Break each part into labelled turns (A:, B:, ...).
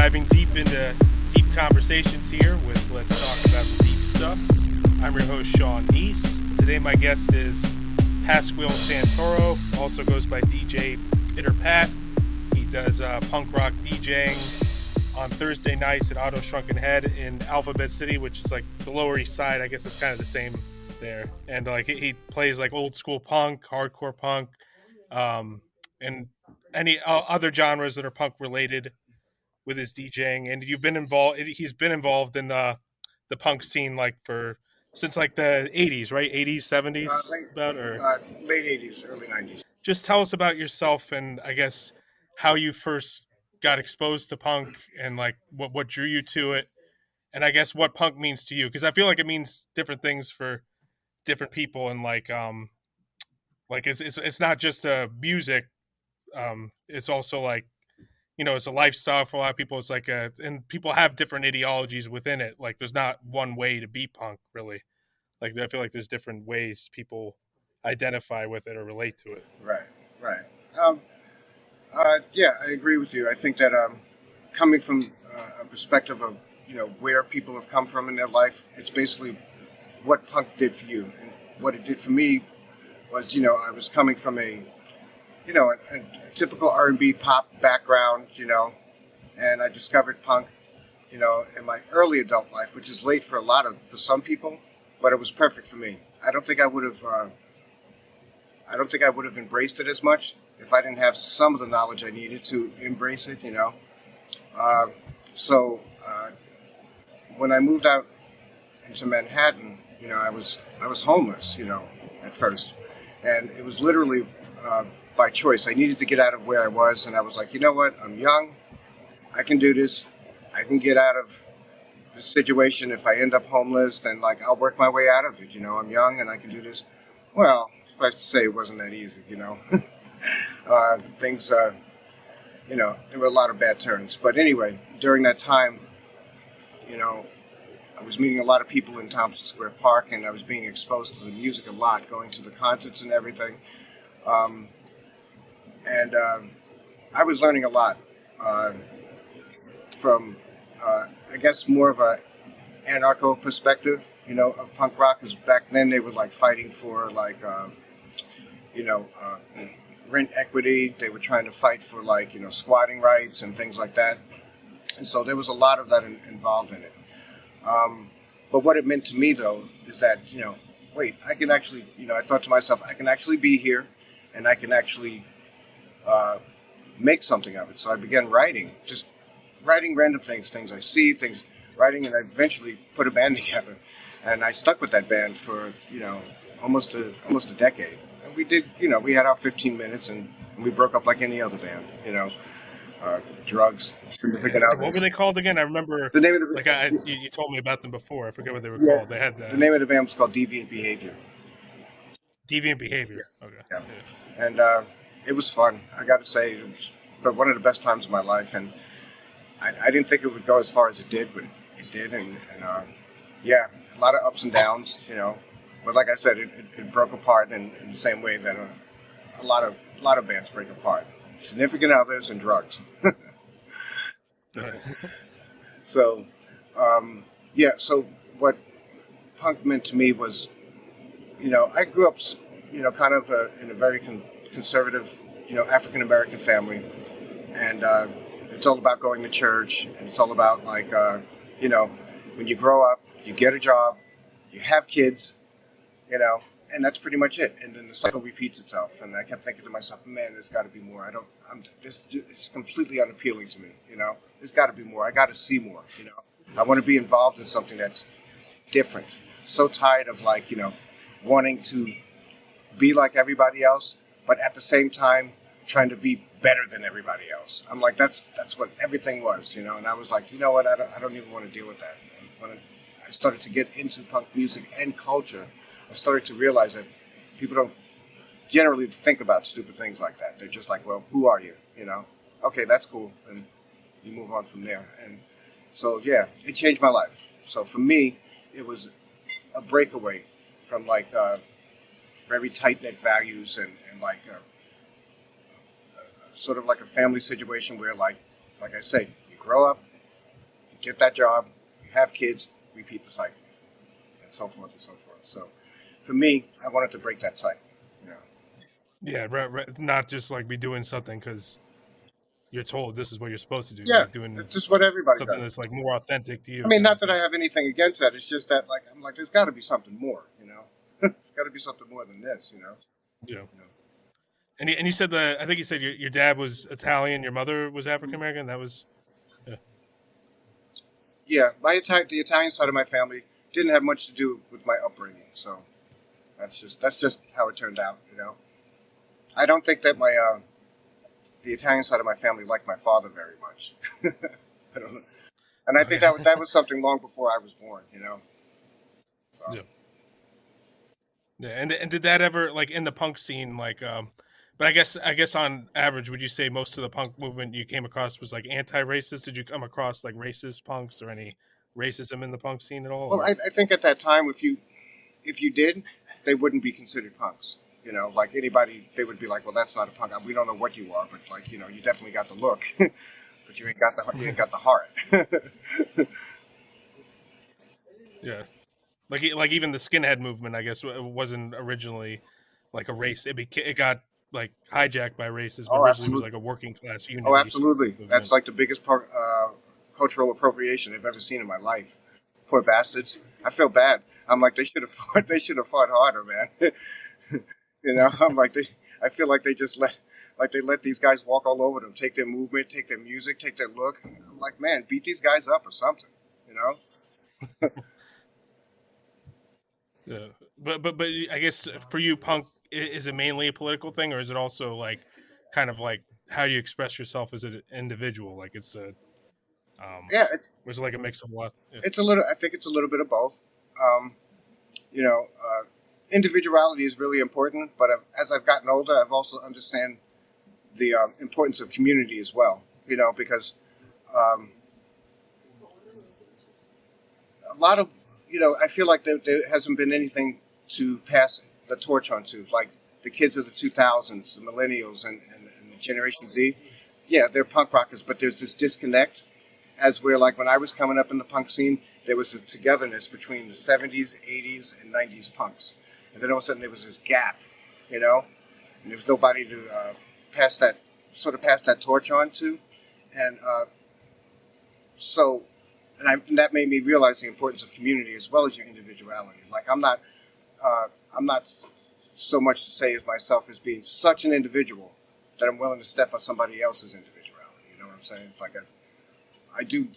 A: diving deep into deep conversations here with Let's Talk About the Deep Stuff. I'm your host, Sean Kneese. Today my guest is Pasquale Santoro, also goes by DJ Bitter Pat. He does punk rock DJing on Thursday nights at Auto Shrunken Head in Alphabet City, which is like the Lower East Side. I guess it's kind of the same there. And like he plays like old school punk, hardcore punk, and any other genres that are punk related with his DJing. And you've been involved. He's been involved in the punk scene like since like the 80s, right? 80s, 70s,
B: late 80s, early 90s.
A: Just tell us about yourself and I guess how you first got exposed to punk and like what drew you to it, and I guess what punk means to you, because I feel like it means different things for different people, and like it's not just a music, it's also like, you know, it's a lifestyle for a lot of people. It's like and people have different ideologies within it. Like there's not one way to be punk really. Like I feel like there's different ways people identify with it or relate to it.
B: Right. Yeah, I agree with you. I think that coming from a perspective of, you know, where people have come from in their life, it's basically what punk did for you. And what it did for me was, you know, I was coming from a typical R&B pop background, you know, and I discovered punk, you know, in my early adult life, which is late for some people, but it was perfect for me. I don't think I would have embraced it as much if I didn't have some of the knowledge I needed to embrace it, you know. So when I moved out into Manhattan, you know, I was homeless, you know, at first, and it was literally by choice. I needed to get out of where I was, and I was like, you know what? I'm young. I can do this. I can get out of this situation. If I end up homeless, then like I'll work my way out of it. You know, I'm young and I can do this. Well, if I say it wasn't that easy, you know. Things, you know, there were a lot of bad turns. But anyway, during that time, you know, I was meeting a lot of people in Thompson Square Park, and I was being exposed to the music a lot, going to the concerts and everything. And I was learning a lot from, I guess, more of a anarcho perspective, you know, of punk rock. Because back then they were like fighting for like, rent equity. They were trying to fight for like, you know, squatting rights and things like that. And so there was a lot of that involved in it. But what it meant to me though is that, you know, wait, I can actually, you know, I thought to myself, I can actually be here and I can actually make something of it. So I began writing random things I see, writing, and I eventually put a band together. And I stuck with that band for, you know, almost a decade. And we did, you know, we had our 15 minutes and we broke up like any other band, you know, drugs, significant others.
A: What were they called again? I remember
B: the name of the,
A: like you told me about them before. I forget what they were called. They had
B: the name of the band was called Deviant Behavior.
A: Deviant Behavior.
B: Yeah.
A: Okay.
B: Yeah. And it was fun. I got to say, it was one of the best times of my life. And I didn't think it would go as far as it did, but it did. And yeah, a lot of ups and downs, you know. But like I said, it broke apart in the same way that a lot of bands break apart. Significant others and drugs. So, yeah. So what punk meant to me was, you know, I grew up, you know, kind of in a very conservative, you know, African American family, and it's all about going to church, and it's all about like, you know, when you grow up, you get a job, you have kids, you know, and that's pretty much it. And then the cycle repeats itself. And I kept thinking to myself, man, there's got to be more. It's completely unappealing to me, you know. There's got to be more. I got to see more, you know. I want to be involved in something that's different. So tired of like, you know, wanting to be like everybody else, but at the same time trying to be better than everybody else. I'm like, that's what everything was, you know. And I was like, you know what, I don't even want to deal with that. And when I started to get into punk music and culture, I started to realize that people don't generally think about stupid things like that. They're just like, well, who are you? You know? Okay, that's cool. And you move on from there. And so, yeah, it changed my life. So for me, it was a breakaway from like very tight-knit values and like sort of like a family situation where like I say, you grow up, get that job, you have kids, repeat the cycle, and so forth and so forth. So, for me, I wanted to break that cycle. You know.
A: Yeah, right. Not just like be doing something because you're told this is what you're supposed to do.
B: Yeah,
A: Like doing
B: it's just what everybody
A: something
B: does.
A: that's like more authentic to
B: I
A: you.
B: mean,
A: Kind
B: not
A: of
B: that
A: thing.
B: I have anything against that. It's just that, like, I'm like, there's got to be something more. You know, there's got to be something more than this. You know.
A: Yeah.
B: You know.
A: And you said that I think you said your dad was Italian, your mother was African American. That was yeah.
B: Yeah, the Italian side of my family didn't have much to do with my upbringing, so that's just how it turned out. You know, I don't think that my the Italian side of my family liked my father very much. I don't know, and I think
A: Okay.
B: that was something long before I was born. You know, so.
A: Yeah. Yeah, and did that ever like in the punk scene but I guess on average would you say most of the punk movement you came across was like anti-racist? Did you come across like racist punks or any racism in the punk scene at all
B: Well,
A: or
B: I think at that time, if you did, they wouldn't be considered punks. You know, like anybody, they would be like, "Well, that's not a punk. We don't know what you are, but like, you know, you definitely got the look, but you ain't got the heart."
A: yeah. Like even the skinhead movement I guess wasn't originally like a race. It got like hijacked by races, but
B: Oh,
A: originally it was
B: absolutely.
A: like a working class
B: Oh,
A: unity
B: absolutely. That's
A: movement.
B: like the biggest cultural appropriation I've ever seen in my life. Poor bastards. I feel bad. I'm like they should have fought. They should have fought harder, man. You know, I'm like they. I feel like they let these guys walk all over them, take their movement, take their music, take their look. I'm like, man, beat these guys up or something. You know.
A: Yeah. But I guess for you punk is it mainly a political thing or is it also like kind of like how you express yourself as an individual like it's a
B: Yeah,
A: or is it like a mix of a lot yeah.
B: it's a little. I think it's a little bit of both. Um, you know, individuality is really important, but as I've gotten older, I've also understand the importance of community as well. You know, because um, a lot of I feel like there hasn't been anything to pass the torch on to, like the kids of the 2000s, the millennials, and the Generation Z. Yeah, they're punk rockers, but there's this disconnect as where like when I was coming up in the punk scene, there was a togetherness between the 70s, 80s, and 90s punks, and then all of a sudden there was this gap, you know, and there was nobody to pass that pass that torch on to, and so and that made me realize the importance of community as well as your individuality. Like I'm not so much to say as myself as being such an individual that I'm willing to step on somebody else's individuality. You know what I'm saying? It's like I do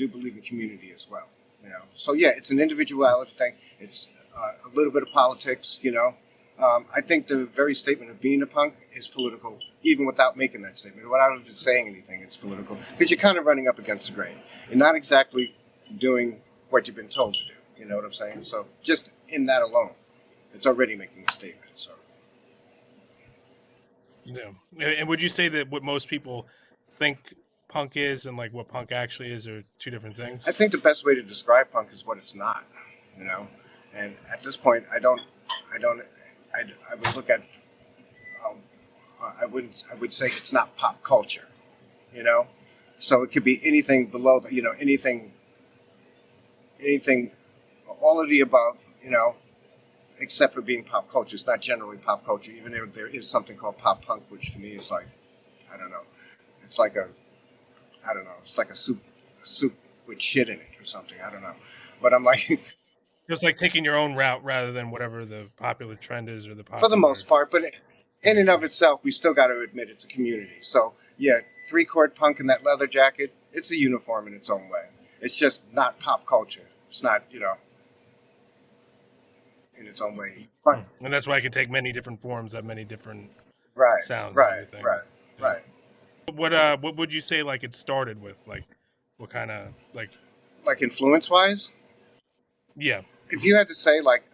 B: believe in community as well. You know, so yeah, it's an individuality thing. It's a little bit of politics. You know, I think the very statement of being a punk is political, even without making that statement, without just saying anything. It's political because you're kind of running up against the grain. You're not exactly doing what you've been told to do. You know what I'm saying? So just in that alone, it's already making a statement. So
A: Yeah. And would you say that what most people think punk is and like what punk actually is are two different
B: I
A: things?
B: think the best way to describe punk is what it's not. You know, and at this point, I don't, I would look at, um, I would say it's not pop culture. You know, so it could be anything below that. You know, anything, all of the above. You know, except for being pop culture. It's not generally pop culture, even though there is something called pop punk, which to me is like, I don't know, it's like I don't know, it's like a soup with shit in it or something. I don't know, but I'm like,
A: Just like taking your own route rather than whatever the popular trend is or the
B: for the
A: popular
B: most part, but in and of
A: mainstream.
B: itself, we still got to admit it's a community. So yeah, three-chord punk in that leather jacket, it's a uniform in its own way. It's just not pop culture. It's not, in its own way. But
A: And that's why it can take many different forms, have many different
B: right,
A: sounds and
B: right,
A: everything.
B: right,
A: Yeah.
B: right.
A: What would you say like it started with? Like what kind of like
B: Like influence-wise,
A: yeah.
B: if you had to say like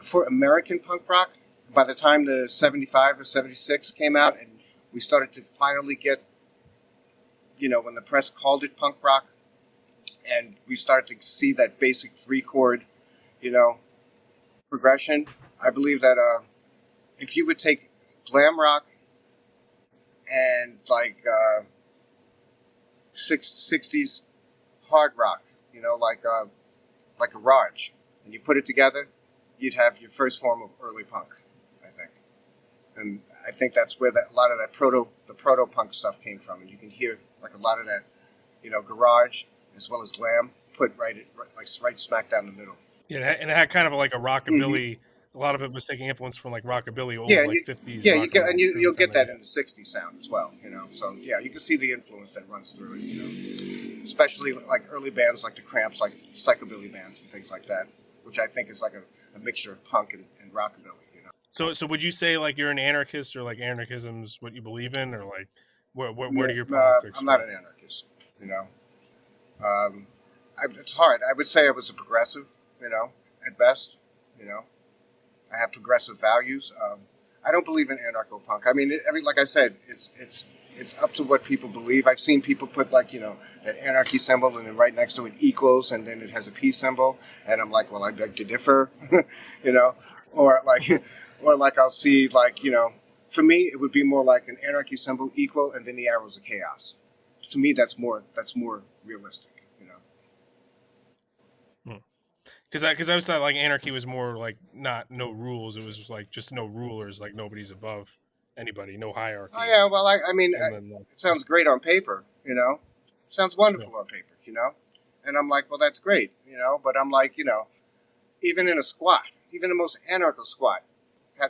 B: for American punk rock, by the time the 75 or 76 came out and we started to finally get, when the press called it punk rock and we started to see that basic three-chord, you know, progression, I believe that if you would take glam rock and like 60s hard rock, like garage, and you put it together, you'd have your first form of early punk, I think. And I think that's where a lot of that the proto punk stuff came from, and you can hear like a lot of that, garage as well as glam put right smack down the middle.
A: Yeah, and it had kind of like a rockabilly.
B: Mm-hmm.
A: A lot of it was taking influence from like rockabilly, old
B: Yeah,
A: like 50s
B: yeah,
A: rock and roll.
B: you'll get that in the '60s sound as well, So yeah, you can see the influence that runs through it, especially like early bands like the Cramps, like psychobilly bands and things like that, which I think is like a mixture of punk and rockabilly.
A: So would you say like you're an anarchist, or like anarchism's what you believe in, or like where do your
B: No,
A: politics?
B: I'm not an anarchist, It's hard. I would say I was a progressive, at best. I have progressive values. I don't believe in anarcho-punk. I mean, like I said, it's up to what people believe. I've seen people put like, that anarchy symbol and then right next to it equals, and then it has a peace symbol. And I'm like, well, I beg to differ, or like I'll see like, for me, it would be more like an anarchy symbol equal and then the arrows of chaos. To me, that's more realistic,
A: Because I was thought like anarchy was more like no rules. It was just like just no rulers, like nobody's above anybody, no hierarchy.
B: Oh yeah, well I mean, it sounds great on paper, sounds wonderful on paper, and I'm like, well that's great, but I'm like, even in a squat, even the most anarcho squat,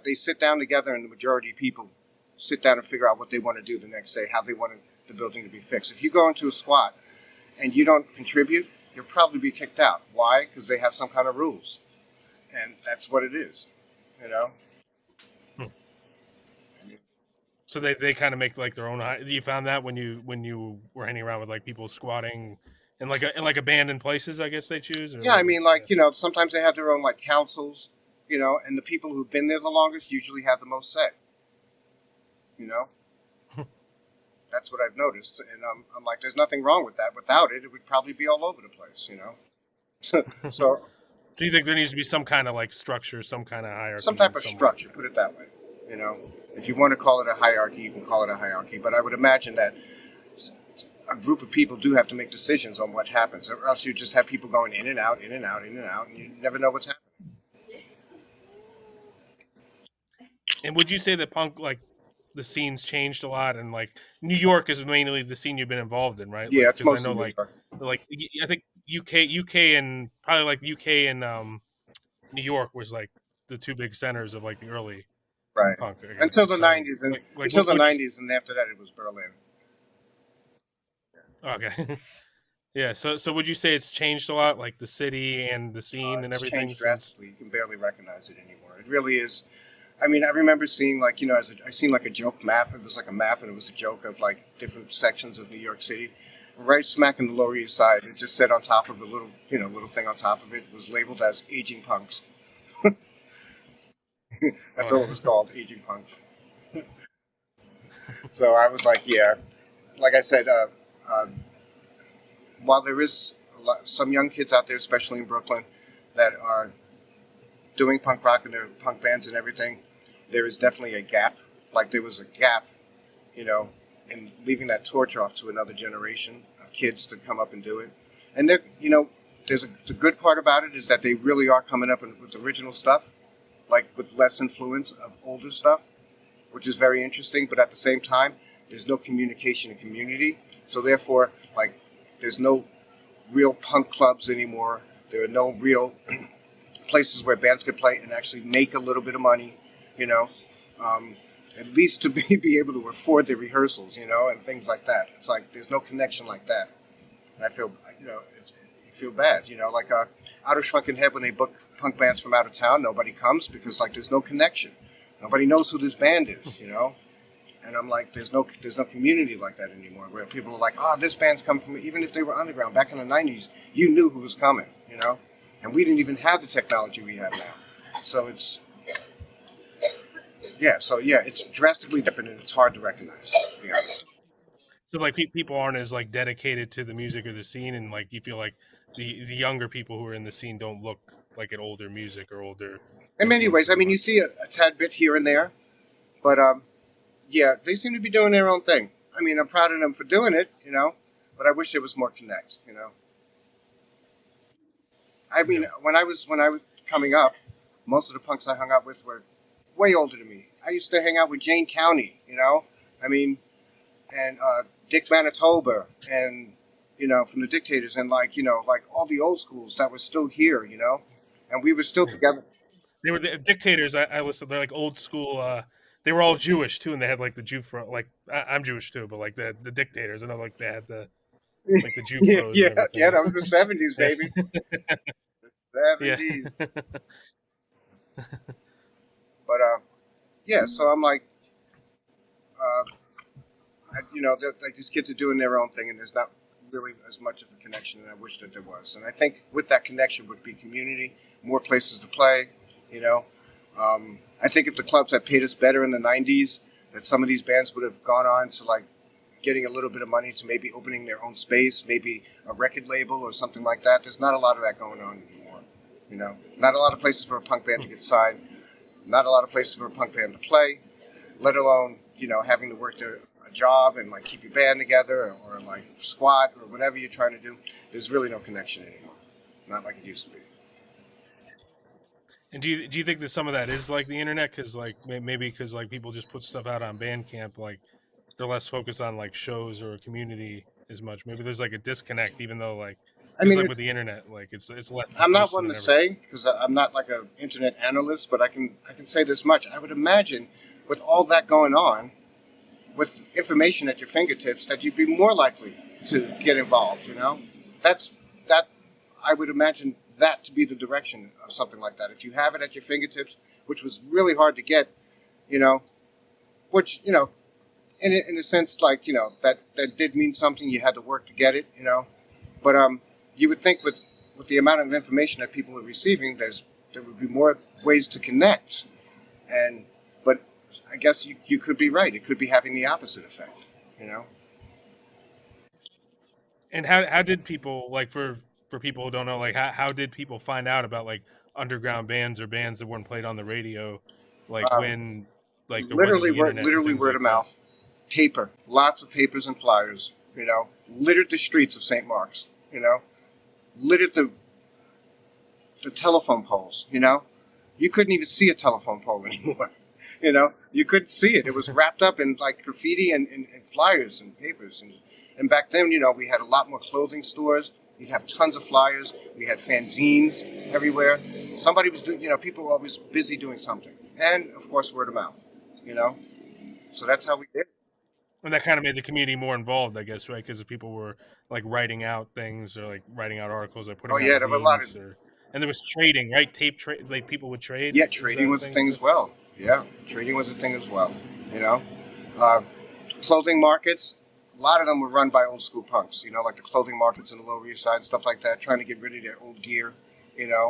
B: they sit down together and the majority of people sit down and figure out what they want to do the next day, how they want the building to be fixed. If you go into a squat and you don't contribute, you'll probably be kicked out. Why? Because they have some kind of rules. And that's what it is,
A: So they kind of make like their own. You found that when you were hanging around with like people squatting in like abandoned places, I guess they choose.
B: Yeah, I mean, like, sometimes they have their own like councils, and the people who've been there the longest usually have the most say. That's what I've noticed, and I'm like, there's nothing wrong with that. Without it, it would probably be all over the place, So
A: you think there needs to be some kind of like structure, some kind of hierarchy,
B: some type of structure? Put it that way. If you want to call it a hierarchy, you can call it a hierarchy. But I would imagine that a group of people do have to make decisions on what happens, or else you just have people going in and out, in and out, in and out, and you never know what's happening.
A: And would you say that punk, like, the scene's changed a lot, and like New York is mainly the scene you've been involved in, right?
B: Yeah,
A: because I know like I think UK and probably like UK and New York was like the two big centers of like the early punk
B: until the '90s, and until the '90s, and after that it was Berlin.
A: Okay. Yeah, so would you say it's changed a lot, like the city and the scene and everything?
B: Changed drastically. You can barely recognize it anymore. It really is. I mean, I remember seeing like, I seen like a joke map. It was like a map, and it was a joke of like different sections of New York City. Right smack in the Lower East Side, it just said on top of a little thing on top of it was labeled as aging punks. That's all it was called, aging punks. So I was like, yeah, like I said, while there is some young kids out there, especially in Brooklyn, that are doing punk rock and their punk bands and everything, there is definitely a gap. Like there was a gap, in leaving that torch off to another generation of kids to come up and do it. And there, the good part about it is that they really are coming up with original stuff, like with less influence of older stuff, which is very interesting. But at the same time, there's no communication and community. So therefore, like, there's no real punk clubs anymore. There are no real places where bands could play and actually make a little bit of money, at least to be able to afford their rehearsals, and things like that. It's like there's no connection like that. And I feel, you feel bad, like Out of Shrunken Head, when they book punk bands from out of town, nobody comes because like there's no connection. Nobody knows who this band is, And I'm like, there's no community like that anymore, where people are like, oh, this band's come from, even if they were underground back in the '90s, you knew who was coming, And we didn't even have the technology we have now. So it's drastically different, and it's hard to recognize, to be honest.
A: So like people aren't as like dedicated to the music or the scene, and like you feel like the younger people who are in the scene don't look like at older music or older.
B: In many ways, I mean, you see a tad bit here and there, but yeah, they seem to be doing their own thing. I mean, I'm proud of them for doing it, but I wish there was more connect, I mean,
A: Yeah.
B: when I was coming up, most of the punks I hung out with were way older than me. I used to hang out with Jane County, I mean, and Dick Manitoba, and from the Dictators, and like all the old schools that were still here, and we were still together.
A: They were the Dictators. I listened. They're like old school. They were all Jewish too, and they had like the Jew fro. Like I'm Jewish too, but like the Dictators, I know like they had the like the Jew
B: Yeah,
A: fros
B: yeah,
A: and
B: yeah.
A: everything.
B: That was the '70s,
A: Yeah,
B: baby. The
A: yeah.
B: '70s. But yeah. So I'm like, uh, like these kids are doing their own thing, and there's not really as much of a connection as I wish that there was. And I think with that connection would be community, more places to play. You know, I think if the clubs had paid us better in the '90s, that some of these bands would have gone on to like getting a little bit of money to maybe opening their own space, maybe a record label or something like that. There's not a lot of that going on anymore. Not a lot of places for a punk band to get signed, not a lot of places for a punk band to play, let alone having to work a job and like keep your band together or like squat or whatever you're trying to do. There's really no connection anymore, not like it used to be.
A: And do you think that some of that is like the internet? Because like maybe because like people just put stuff out on Bandcamp, like they're less focused on like shows or community as much. Maybe there's like a disconnect, even though like
B: I
A: because
B: mean,
A: like with the internet, like it's less to
B: I'm not
A: post
B: one
A: and
B: to
A: everything.
B: say because I'm not like an internet analyst, but I can say this much. I would imagine with all that going on, with information at your fingertips, that you'd be more likely to get involved. That's that. I would imagine that to be the direction of something like that. If you have it at your fingertips, which was really hard to get, you know, which in a sense, like that did mean something. You had to work to get it. But you would think with the amount of information that people are receiving, there would be more ways to connect. And but I guess you could be right. It could be having the opposite effect. You know.
A: And how did people like for people who don't know, like how did people find out about like underground bands or bands that weren't played on the radio, like
B: Um,
A: when like there wasn't the internet and
B: literally
A: things
B: word
A: like
B: of
A: that?
B: mouth, paper, lots of papers and flyers. Littered the streets of St. Mark's. Littered the telephone poles. You couldn't even see a telephone pole anymore. You couldn't see it. It was wrapped up in like graffiti and flyers and papers. And back then, we had a lot more clothing stores. You'd have tons of flyers. We had fanzines everywhere. Somebody was doing, people were always busy doing something. And of course, word of mouth. You know, so that's how we did it.
A: And that kind of made the community more involved, I guess, right? Because people were like writing out things or like writing out articles or
B: Oh
A: putting out
B: yeah, there were a lot of
A: zines or and there was trading, right? Tape trade, like people would trade.
B: yeah.
A: Was
B: Trading
A: that a
B: was a
A: thing
B: thing
A: too?
B: as well. Yeah, trading was a thing as well. You know, uh, clothing markets. A lot of them were run by old school punks. Like the clothing markets in the Lower East Side and stuff like that, trying to get rid of their old gear.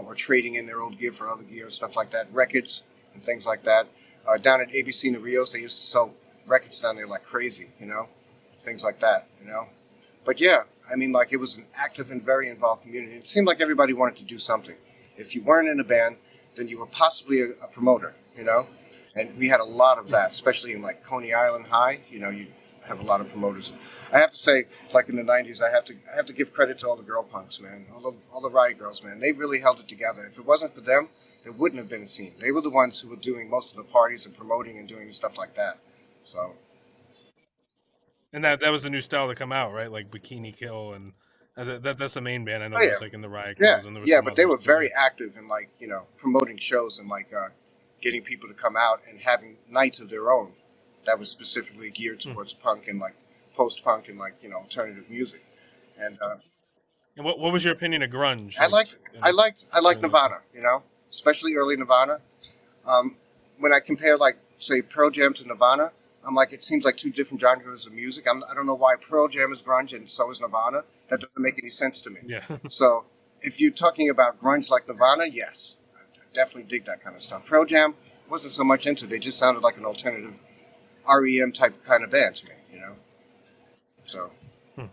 B: Or trading in their old gear for other gear, stuff like that. Records and things like that. Down at ABC in the Rios, they used to sell records down there like crazy. Things like that. But yeah, I mean, like it was an active and very involved community. It seemed like everybody wanted to do something. If you weren't in a band, then you were possibly a promoter. And we had a lot of that, especially in like Coney Island High. You have a lot of promoters. I have to say, like in the '90s, I have to give credit to all the girl punks, man. All the riot girls, man. They really held it together. If it wasn't for them, there wouldn't have been a scene. They were the ones who were doing most of the parties and promoting and doing stuff like that. So
A: And that was the new style to come out, right? Like Bikini Kill and that's the main band I know
B: oh
A: that
B: yeah,
A: was like in the Riot
B: yeah,
A: Girls and there were
B: yeah.
A: some
B: But they
A: others
B: were
A: too. Yeah.
B: very active in like promoting shows and like getting people to come out and having nights of their own that was specifically geared
A: Hmm.
B: towards punk and like post punk and like alternative music. And
A: And what was your opinion of grunge?
B: I
A: Like
B: liked
A: in
B: I liked
A: terms of
B: Nirvana, especially early Nirvana. When I compare like say Pearl Jam to Nirvana, I'm like it seems like two different genres of music. I don't know why Pearl Jam is grunge and so is Nirvana. That doesn't make any sense to me.
A: yeah.
B: So if you're talking about grunge like Nirvana, yes, I definitely dig that kind of stuff. Pearl Jam wasn't so much into. They just sounded like an alternative REM type kind of band to me. So
A: Hmm.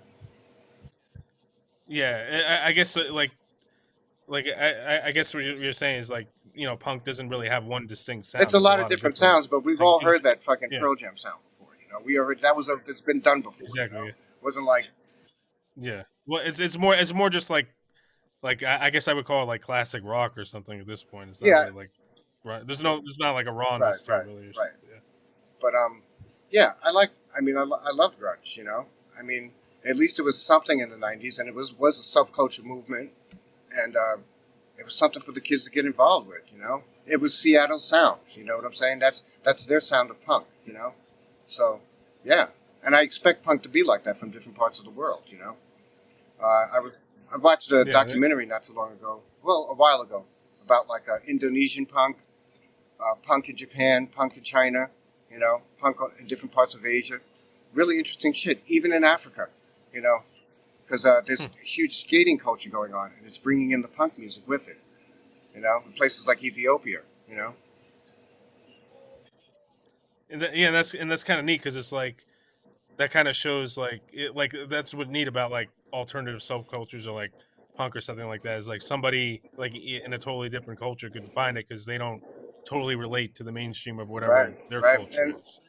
A: Yeah, I guess like I guess what you're saying is like punk doesn't really have one distinct
B: it's
A: sound.
B: a
A: There's a
B: lot of
A: lot of
B: different
A: different
B: sounds, but we've
A: things.
B: all heard that fucking
A: Yeah,
B: Pearl Jam sound before. We already it's been done before.
A: exactly.
B: Wasn't like
A: Yeah. Well, it's more just like like I guess I would call it like classic rock or something at this point. It's not
B: Yeah,
A: really like there's not like a rawness
B: right,
A: to it
B: right,
A: really. Or
B: right.
A: something. Yeah.
B: But yeah, I loved grunge. You know, I mean, at least it was something in the '90s, and it was a subculture movement, and it was something for the kids to get involved with. You know, it was Seattle sound. You know what I'm saying? That's their sound of punk. You know, so yeah, and I expect punk to be like that from different parts of the world. You know, I watched a
A: Yeah.
B: documentary not too long ago, well, a while ago, about like Indonesian punk, punk in Japan, punk in China, you know, punk in different parts of Asia. Really interesting shit, even in Africa, you know, because there's
A: Hmm.
B: a huge skating culture going on, and it's bringing in the punk music with it, you know, in places like Ethiopia, you know.
A: Yeah, that's kind of neat because it's like that kind of shows like that's what neat about like alternative subcultures or like punk or something like that is like somebody like in a totally different culture could find it because they don't totally relate to the mainstream of
B: Right,
A: whatever their
B: right,
A: culture
B: and
A: is.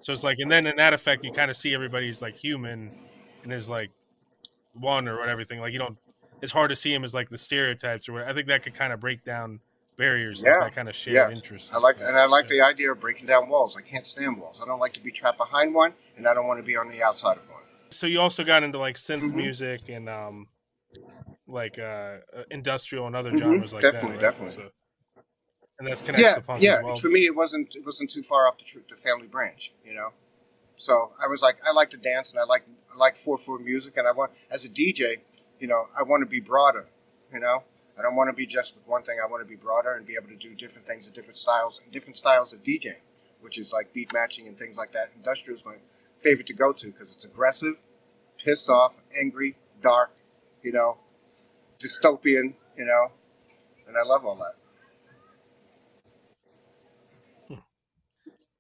A: So it's like, and then in that effect, you kind of see everybody's like human and is like one or what everything. Like you don't, it's hard to see him as like the stereotypes or what. I think that could kind of break down barriers, like
B: yeah,
A: that kind of shared
B: yes.
A: interest
B: I
A: and
B: like
A: stuff.
B: and I like
A: Yeah.
B: the idea of breaking down walls. I can't stand walls. I don't like to be trapped behind one, and I don't want to be on the outside of one.
A: So you also got into like synth
B: Mm-hmm.
A: music and like industrial and other genres
B: Mm-hmm.
A: like that,
B: Definitely,
A: right?
B: definitely.
A: So and that connects
B: Yeah,
A: to punk as
B: yeah.
A: well.
B: For me, it wasn't too far off the family branch, you know. So I was like, I like to dance, and I like 4/4 music, and I want as a DJ, you know, I want to be broader, you know. I don't want to be just with one thing. I want to be broader and be able to do different things in different styles of DJing, which is like beat matching and things like that. Industrial is my favorite to go to because it's aggressive, pissed off, angry, dark, you know, dystopian, you know, and I love all that.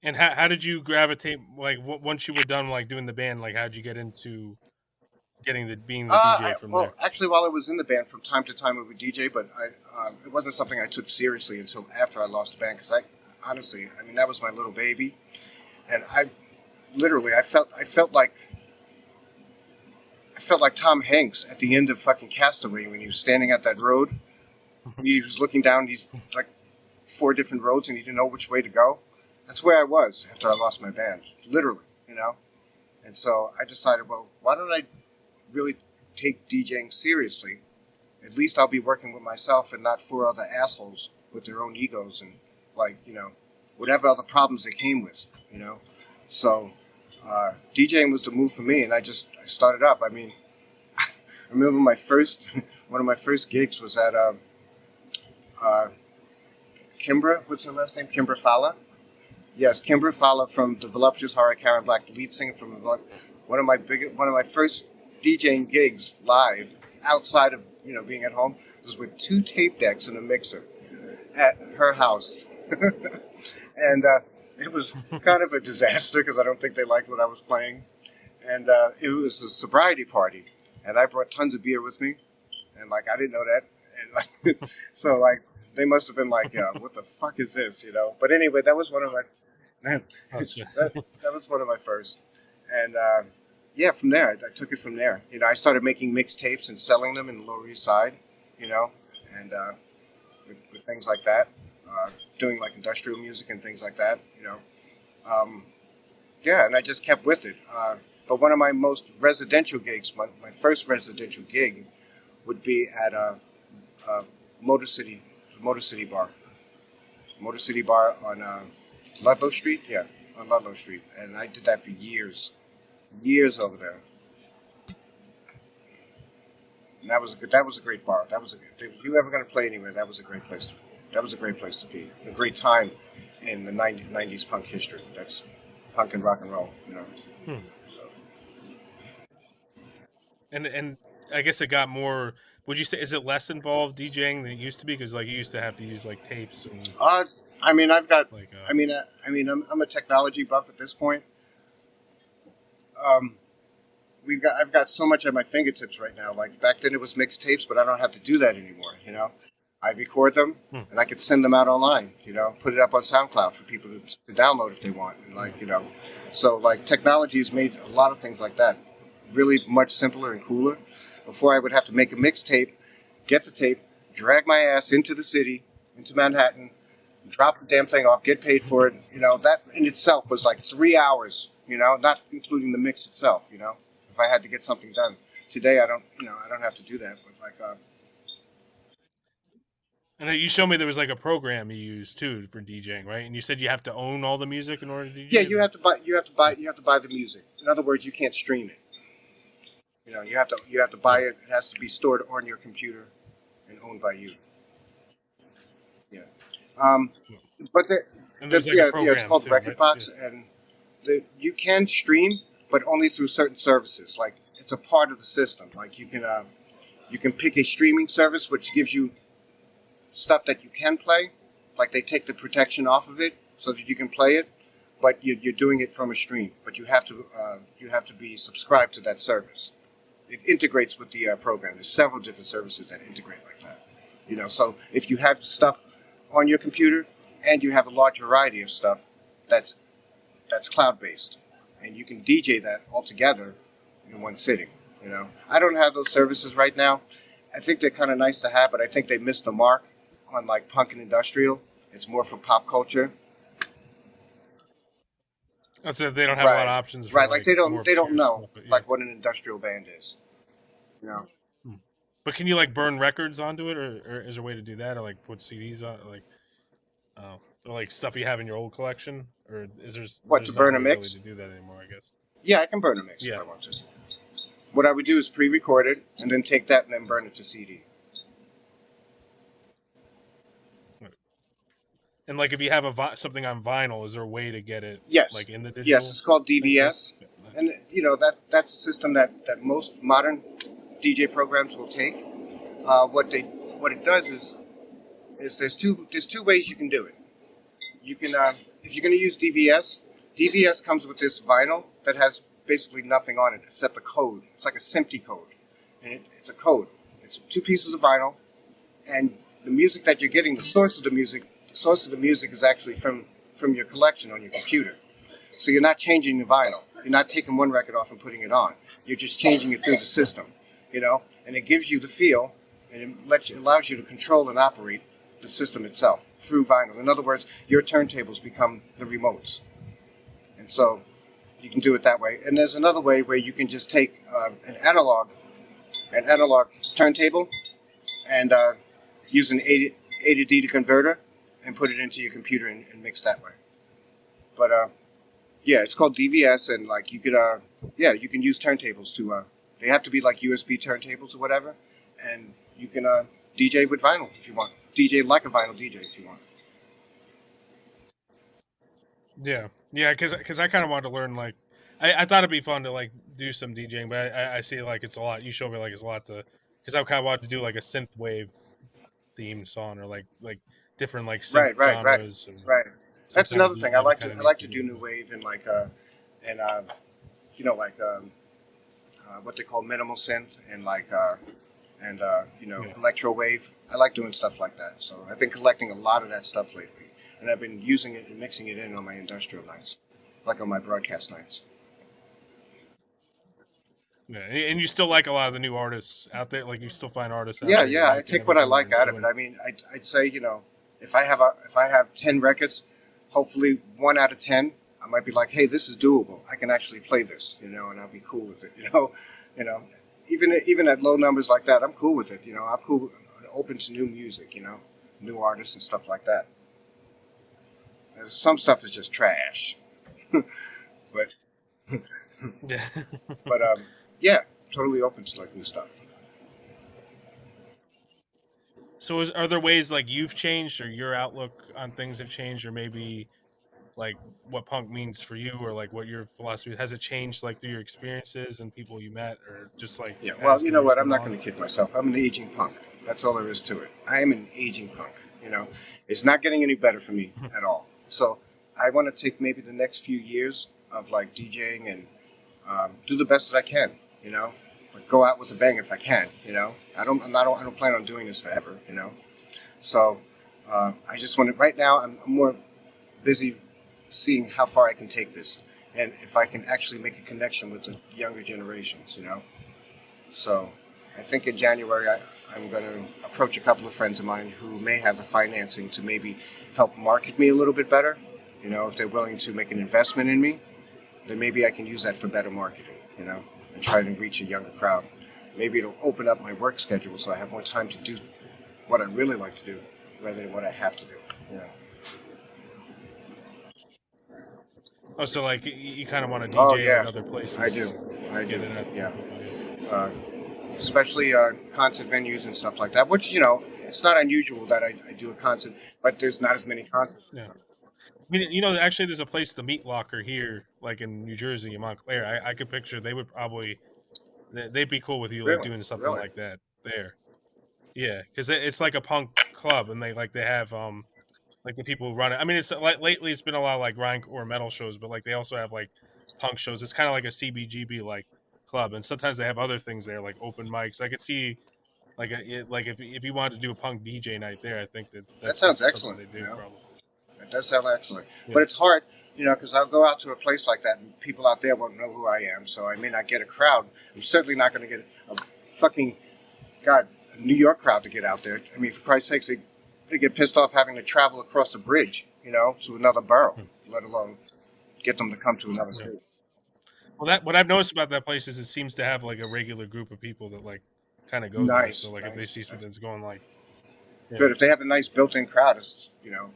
A: And how did you gravitate like once you were done like doing the band? Like how did you get into getting the being the DJ from
B: Well,
A: there?
B: actually, while I was in the band, from time to time I would DJ, but it wasn't something I took seriously until after I lost the band. Because honestly, I mean, that was my little baby, and I felt like Tom Hanks at the end of fucking Castaway when he was standing at that road. He was looking down these like four different roads, and he didn't know which way to go. That's where I was after I lost my band, literally, you know. And so I decided, well, why don't I really take DJing seriously? At least I'll be working with myself and not four other assholes with their own egos and like whatever other problems they came with, you know. So DJing was the move for me, and I started up. I mean, I remember my first one of my first gigs was at uh, Kimbra. What's her last name? Kimbra Fowler. Yes, Kimbra Fowler from the Voluptuous Horror Karen Black, the lead singer from one of my first DJing gigs live outside of being at home was with two tape decks and a mixer at her house, and it was kind of a disaster because I don't think they liked what I was playing, and it was a sobriety party, and I brought tons of beer with me, and like I didn't know that, and like so like they must have been like, yeah, what the fuck is this, you know? But anyway, that was one of my
A: Oh, shit.
B: that was one of my first, and yeah, from there I took it from there. You know, I started making mixtapes and selling them in the Lower East Side, you know, and with things like that, doing like industrial music and things like that, you know. Yeah, and I just kept with it. But one of my most residential gigs, my first residential gig, would be at a Motor City Bar. Motor City Bar on Ludlow Street, yeah, on Ludlow Street, and I did that for years over there. And that was a great bar. If you were ever going to play anywhere, that was a great place to. That was a great place to be. A great time in the '90s punk history. That's punk and rock and roll, you know.
A: Hmm.
B: So,
A: And I guess it got more. Would you say is it less involved DJing than it used to be? Because like you used to have to use like tapes and
B: uh, I mean, I've got.
A: like
B: I'm a technology buff at this point. Um, I've got so much at my fingertips right now. Like back then it was mixtapes, but I don't have to do that anymore. You know, I record them
A: Hmm.
B: and I can send them out online. You know, put it up on SoundCloud for people to download if they want. And like so like technology has made a lot of things like that really much simpler and cooler. Before I would have to make a mixtape get the tape, drag my ass into the city, into Manhattan, drop the damn thing off, get paid for it. That in itself was like 3 hours. Not including the mix itself. If I had to get something done today, I don't have to do that. But like,
A: And you showed me there was like a program you used too for DJing, right? And you said you have to own all the music in order to DJ.
B: yeah, you have to buy the music. In other words, you can't stream it. You have to buy it. It has to be stored on your computer and owned by you. Yeah. But
A: And there's like a program
B: it's called
A: too,
B: Record
A: right?
B: Box, and you can stream, but only through certain services. Like it's a part of the system. Like you can pick a streaming service which gives you stuff that you can play. Like they take the protection off of it so that you can play it, but you're doing it from a stream. But you have to be subscribed to that service. It integrates with the program. There's several different services that integrate like that. So if you have stuff on your computer and you have a large variety of stuff that's cloud-based, and you can DJ that all together in one sitting. I don't have those services right now. I think they're kind of nice to have, but I think they missed the mark on like punk and industrial. It's more for pop culture.
A: That's it. They don't have a lot of options. For,
B: right, like they don't know
A: stuff,
B: like what an industrial band is.
A: But can you like burn records onto it, or is there a way to do that, or like put CDs on, or like stuff you have in your old collection, or is there
B: to burn a mix?
A: Really to do that anymore? I guess.
B: Yeah, I can burn a mix if I want to. What I would do is pre-record it and then take that and then burn it to CD.
A: And like if you have something on vinyl, is there a way to get it?
B: Yes.
A: Like in the digital.
B: Yes, it's called DVS, and that's a system that most modern DJ programs will take. What it does is there's two ways you can do it. You can if you're going to use DVS comes with this vinyl that has basically nothing on it except a code. It's like a SMPTE code, and it's a code. It's 2 pieces of vinyl, and the music that you're getting, the source of the music is actually from your collection on your computer. So you're not changing the vinyl. You're not taking one record off and putting it on. You're just changing it through the system, and it gives you the feel, and it allows you to control and operate the system itself through vinyl. In other words, your turntables become the remotes. And so you can do it that way. And there's another way where you can just take an analog turntable and use an A to D converter and put it into your computer and mix that way. But it's called DVS, and like you can use turntables to. They have to be like USB turntables or whatever, and you can DJ with vinyl if you want. DJ like a vinyl DJ if you want.
A: Yeah, because I kind of wanted to learn. Like, I thought it'd be fun to like do some DJing, but I see like it's a lot. You showed me like it's a lot to, because I kind of wanted to do like a synth wave theme song or like different like synth genres.
B: Right. That's another thing. I like to do new wave and like what they call minimal synth and like electro wave. I like doing stuff like that. So I've been collecting a lot of that stuff lately, and I've been using it and mixing it in on my industrial nights, like on my broadcast nights.
A: Yeah, and you still like a lot of the new artists out there. Like you still find artists out there.
B: Yeah. I take what I like out of it. I mean, I'd say if I have 10 records, hopefully 1 out of 10 I might be like, hey, this is doable. I can actually play this, and I'll be cool with it. Even at low numbers like that, I'm cool with it. I'm cool and open to new music. New artists and stuff like that. Some stuff is just trash, but
A: yeah.
B: but totally open to like new stuff.
A: So are there ways like you've changed or your outlook on things have changed, or maybe like what punk means for you, or like what your philosophy has it changed like through your experiences and people you met, or just like
B: well, you know what, I'm not going to kid myself. I'm an aging punk. That's all there is to it. I am an aging punk. It's not getting any better for me at all. So I want to take maybe the next few years of like DJing and do the best that I can. Like go out with a bang if I can. I don't plan on doing this forever. So I just want to. Right now, I'm more busy seeing how far I can take this, and if I can actually make a connection with the younger generations. So I think in January I'm going to approach a couple of friends of mine who may have the financing to maybe help market me a little bit better. You know, if they're willing to make an investment in me, then maybe I can use that for better marketing, you know, and try to reach a younger crowd. Maybe it'll open up my work schedule so I have more time to do what I really like to do rather than what I have to do, you know.
A: Oh, so like you kind of want to
B: Oh,
A: DJ like
B: yeah,
A: other places,
B: I do. I
A: get
B: do,
A: it up.
B: yeah. Especially concert venues and stuff like that, which, you know, it's not unusual that I do a concert, but there's not as many concerts.
A: Yeah. I mean, you know, actually, there's a place, the Meat Locker here, like in New Jersey, in Montclair. I could picture they would probably they'd be cool with you like
B: Really?
A: doing something
B: Really?
A: like that there. Yeah, because it's like a punk club, and they have like the people who run it. I mean, it's like lately it's been a lot of like grindcore metal shows, but like they also have like punk shows. It's kind of like a CBGB like club, and sometimes they have other things there like open mics. I could see like like if you wanted to do a punk DJ night there, I think that
B: That
A: that's what
B: sounds
A: something
B: excellent,
A: they
B: you
A: do
B: know.
A: probably.
B: It does sound excellent.
A: Yeah.
B: But it's hard, you know, because I'll go out to a place like that and people out there won't know who I am, so I may not get a crowd. I'm certainly not going to get a fucking, God, a New York crowd to get out there. I mean, for Christ's sakes, they get pissed off having to travel across the bridge, you know, to another borough, let alone get them to come to another state.
A: Well, that what I've noticed about that place is it seems to have like a regular group of people that like kind of go there. So
B: Nice,
A: like if they
B: nice.
A: see something that's going like, yeah,
B: Good. If they have a nice built-in crowd, it's, you know.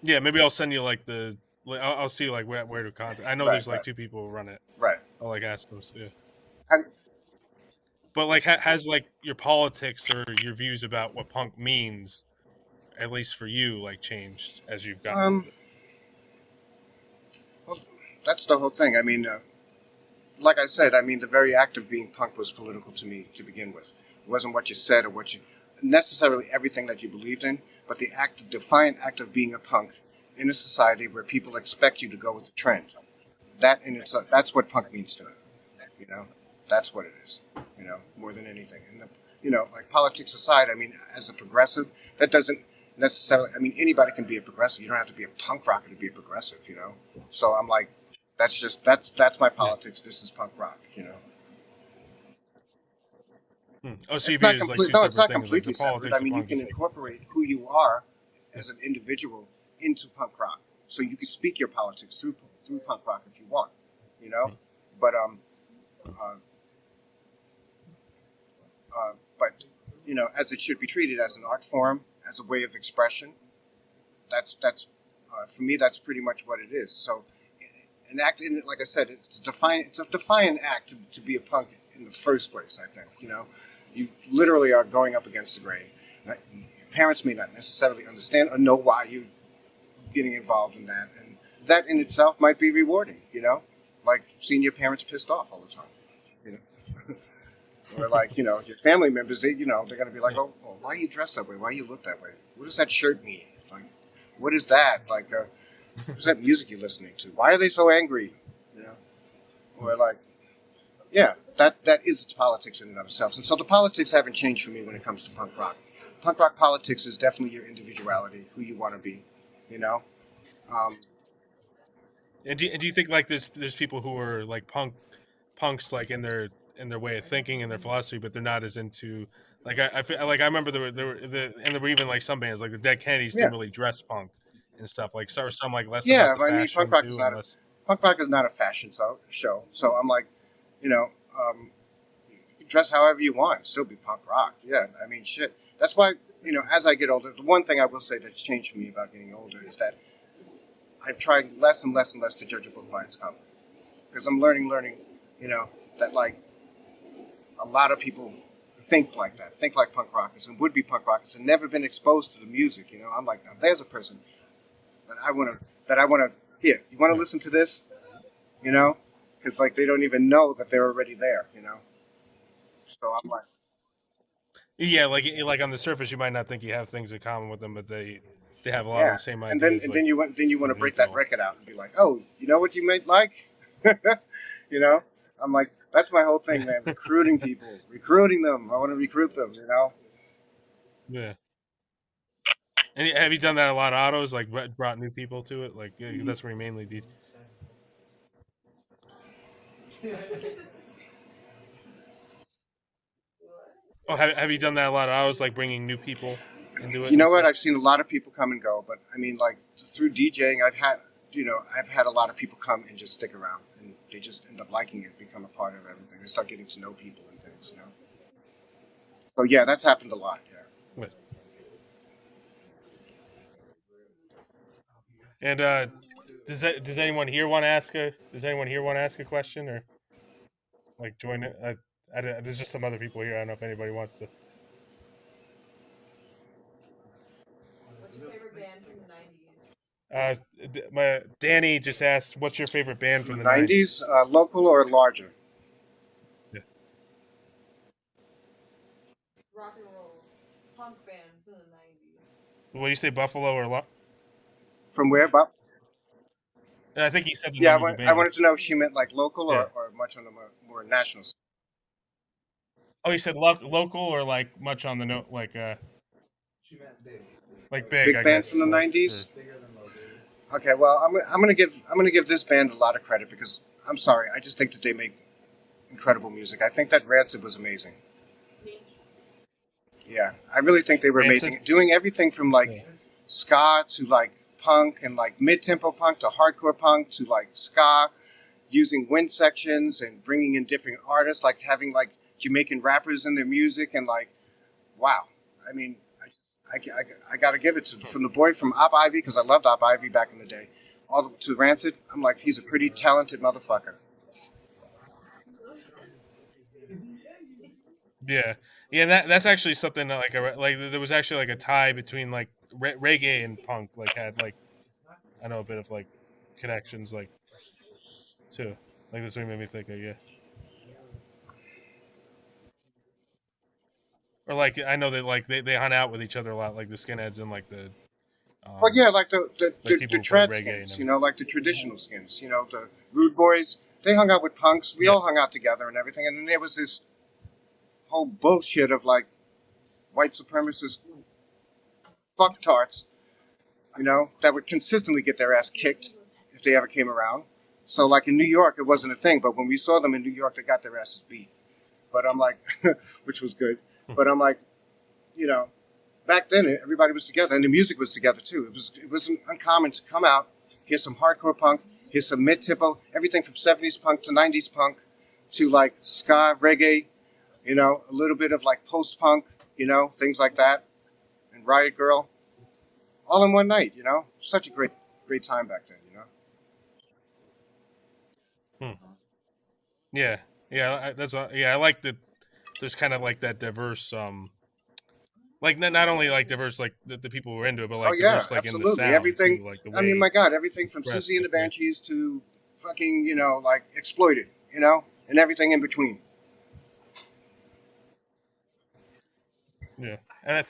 A: yeah, maybe I'll send you like I'll see like where to contact. I know
B: Right,
A: there's like
B: right,
A: two people who run it.
B: right.
A: I'll like ask those. Yeah,
B: And,
A: but like has like your politics or your views about what punk means, at least for you, like changed as you've gotten
B: um,
A: older?
B: well, that's the whole thing. I mean, like I said, I mean, the very act of being punk was political to me to begin with. It wasn't what you said or what you necessarily everything that you believed in, but the defiant act of being a punk in a society where people expect you to go with the trend. That in itself, that's what punk means to me. You know, that's what it is. You know, more than anything. And you know, like politics aside, I mean, as a progressive, that doesn't necessarily. I mean, anybody can be a progressive. You don't have to be a punk rocker to be a progressive. You know, so I'm like, that's my
A: Yeah.
B: politics. This is punk rock. You know,
A: Oh, so you
B: it's
A: view
B: not
A: it as like
B: complete.
A: two
B: No, it's
A: separate
B: not
A: things, like the
B: completely separate. I
A: politics of
B: mean, you
A: punk
B: can
A: is like,
B: incorporate who you are as an individual into punk rock. So you can speak your politics through punk rock if you want. You know, but uh, but you know, as it should be treated as an art form, as a way of expression. That's for me. That's pretty much what it is. So, an act in it, like I said, it's a defiant act to be a punk in the first place. I think you know, you literally are going up against the grain. Your parents may not necessarily understand or know why you're getting involved in that, and that in itself might be rewarding. You know, like seeing your parents pissed off all the time. You know. Or like, you know, your family members, you know, they're going to be like, oh, why are you dressed that way? Why do you look that way? What does that shirt mean? Like, what is that? Like, what's that music you're listening to? Why are they so angry? You know, or like, yeah, that is politics in and of itself. And so the politics haven't changed for me when it comes to punk rock. Punk rock politics is definitely your individuality, who you want to be. You know, um,
A: and do you think like there's people who are like punks like in their way of thinking and their philosophy, but they're not as into like I feel like I remember there were even like some bands like the Dead Kennedys didn't
B: yeah,
A: really dress punk and stuff like some like less about
B: yeah.
A: the
B: I mean,
A: fashion too and less.
B: punk rock is not a fashion show. So I'm like, you know, you can dress however you want, still be punk rock. Yeah, I mean, shit. That's why, you know, as I get older, the one thing I will say that's changed for me about getting older is that I'm trying less and less and less to judge a book by its cover, because I'm learning, you know, that like a lot of people think like that, think like punk rockers and would be punk rockers and never been exposed to the music. You know, I'm like, now there's a person that I want to hear. You want to listen to this? You know, because like they don't even know that they're already there. You know, so I'm like,
A: Yeah, like on the surface you might not think you have things in common with them, but they have a lot of
B: yeah.
A: the same
B: And
A: ideas like
B: then you want to break
A: underneath it
B: that
A: all.
B: record out and be like, oh, you know what you might like? You know, I'm like, that's my whole thing, man. Recruiting people, recruiting them. I want to recruit them. You know.
A: Yeah. And have you done that a lot of autos? Like brought new people to it? Like that's where you mainly did. Oh, have you done that a lot? I was like bringing new people into it
B: You
A: and
B: know what?
A: stuff.
B: I've seen a lot of people come and go, but I mean, like through DJing, I've had a lot of people come and just stick around, and they just end up liking it, become a part of everything. They start getting to know people and things, you know. So yeah, that's happened a lot. Yeah.
A: But- And does anyone here want to ask a question or like join it? There's just some other people here. I don't know if anybody wants to.
C: What's your favorite band from the 90s?
A: Danny just asked, "What's your favorite band
B: From
A: from
B: the
A: the '90s?"
B: '90s, local or larger?
A: Yeah.
C: Rock and roll. Punk band from the 90s.
A: What do you say, Buffalo or what?
B: From where? But
A: I think he said the
B: yeah,
A: name of a
B: I
A: band.
B: wanted to know if she meant like local
A: Yeah.
B: or much on the more national.
A: Oh, he said local or like much on the note,
D: She meant big.
A: like big,
B: Big
A: I
B: band
A: guess.
B: from the
A: like,
B: '90s.
D: Bigger than local.
B: Okay, well, I'm gonna give this band a lot of credit because I'm sorry, I just think that they make incredible music. I think that Rancid was amazing. Yeah, I really think they were
A: Rancid?
B: amazing, doing everything from like
A: Yeah.
B: ska to like punk and like mid-tempo punk to hardcore punk to like ska, using wind sections and bringing in different artists, like having like Jamaican rappers in their music and like, wow. I mean, I got to give it to from the boy from Op Ivy because I loved Op Ivy back in the day, all the, to Rancid. I'm like, he's a pretty talented motherfucker.
A: Yeah, yeah. That's actually something that, like there was actually like a tie between like reggae and punk. Like had like I know a bit of like connections like too. Like that's what made me think of yeah. Or like I know that like they hung out with each other a lot, like the skinheads and like the
B: Well,
A: um
B: yeah, like
A: like people
B: the
A: who played
B: trad
A: reggae and
B: skins, you
A: everything.
B: know, like the traditional skins, you know, the rude boys. They hung out with punks. We
A: Yeah,
B: all hung out together and everything. And then there was this whole bullshit of like white supremacist fucktarts, you know, that would consistently get their ass kicked if they ever came around. So, like in New York, it wasn't a thing, but when we saw them in New York, they got their asses beat. But I'm like, which was good. But I'm like, you know, back then everybody was together and the music was together too. It wasn't uncommon to come out, hear some hardcore punk, hear some mid tempo, everything from '70s punk to '90s punk to like ska, reggae, you know, a little bit of like post punk, you know, things like that, and Riot Girl, all in one night. You know, such a great time back then. You know.
A: hmm. Yeah, yeah. Yeah. I like that. There's kind of like that diverse like not only like diverse like the people who are into it, but
B: Oh
A: like
B: yeah,
A: diverse like in the
B: absolutely.
A: sound
B: Everything.
A: too, like the
B: I mean,
A: way
B: my God, everything from
A: expressed.
B: Susie and
A: Like,
B: the
A: yeah,
B: Banshees to fucking, you know, like Exploited, you know, and everything in between.
A: yeah. And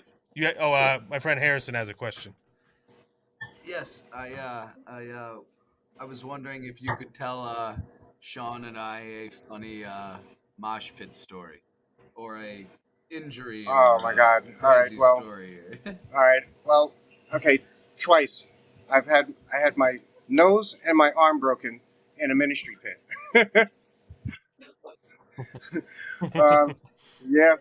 A: my friend Harrison has a question.
D: Yes, I was wondering if you could tell Sean and I a funny mosh pit story, or a injury,
B: Oh
D: or
B: my
D: a
B: God. All right.
D: crazy
B: Well.
D: story.
B: All right. Well. Okay. Twice. I had my nose and my arm broken in a ministry pit. um, yeah.